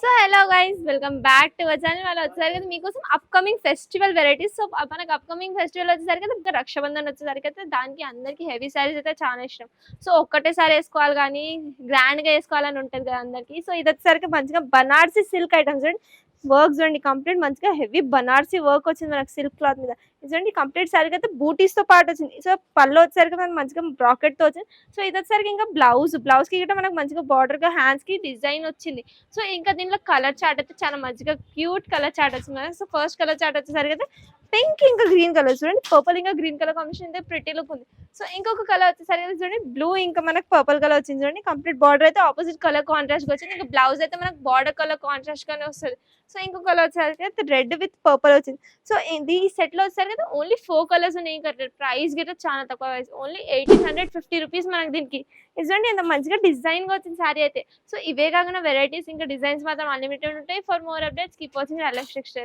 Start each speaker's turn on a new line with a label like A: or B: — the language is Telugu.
A: So hello guys welcome back to our channel. వాళ్ళు వచ్చేసరికి అయితే మీకోసం అప్కమింగ్ ఫెస్టివల్ వెరైటీస్. సో మనకు అప్కమింగ్ ఫెస్టివల్ వచ్చేసరికి అయితే ఇంకా రక్షాబంధన్ వచ్చేసరికి అయితే దానికి అందరికి హెవీ సారీస్ అయితే చాలా ఇష్టం. సో ఒక్కటేసారి వేసుకోవాలి కానీ గ్రాండ్గా వేసుకోవాలని ఉంటుంది కదా అందరికి. సో ఇది వచ్చేసరికి మంచిగా బనార్సీ సిల్క్ ఐటమ్స్ చూడండి, వర్క్ చూడండి, కంప్లీట్ మంచిగా హెవీ బనార్సీ వర్క్ వచ్చింది మనకు సిల్క్ క్లాత్ మీద. ఇది చూడండి కంప్లీట్ సారీకి అయితే బూటీస్ తో పాటు వచ్చింది. సో పళ్ళు వచ్చేసరికి మనకు మంచిగా బ్రాకెట్ తో వచ్చింది. సో ఇది వచ్చేసరికి ఇంకా బ్లౌజ్ కి కూడా మనకు మంచిగా బార్డర్ గా హ్యాండ్స్ కి డిజైన్ వచ్చింది. సో ఇంకా దీనిలో కలర్ చార్ట్ అయితే చాలా మంచిగా క్యూట్ కలర్ చార్ట్ వచ్చింది కదా. సో ఫస్ట్ కలర్ చార్ట్ వచ్చేసరికి అయితే పింక్ ఇంకా గ్రీన్ కలర్ చూడండి, పర్పుల్ ఇంకా గ్రీన్ కలర్ కాంబినేషన్ అయితే ప్రిటీ లుక్ ఉంది. సో ఇంకొక కలర్ వచ్చేసరికి అయితే చూడండి బ్లూ ఇంకా మనకు పర్పుల్ కలర్ వచ్చింది చూడండి, కంప్లీట్ బార్డర్ అయితే ఆపోజిట్ కలర్ కాంట్రాస్ట్ వచ్చింది. ఇంకా బ్లౌజ్ అయితే మనకు బార్డర్ కలర్ కాంట్రాస్ట్ గానే వస్తుంది. సో ఇంకొక కలర్ వచ్చేసరికి అయితే రెడ్ విత్ పర్పుల్ వచ్చింది. సో ఇది ఈ సెట్ లో వచ్చేసరికి అయితే ఓన్లీ 4 కలర్స్ ఉన్నాయి. ఇంకా ప్రైస్ గిట్ట చాలా తక్కువ, ఓన్లీ 1850 రూపీస్ మనకి దీనికి. ఇదండి ఎంత మంచిగా డిజైన్ గా వచ్చింది సారీ అయితే. సో ఇవే కాకుండా వెరైటీస్ ఇంకా డిజైన్స్ మాత్రం అన్లిమిటెడ్ ఉంటాయి. For more updates keep watching LF textiles.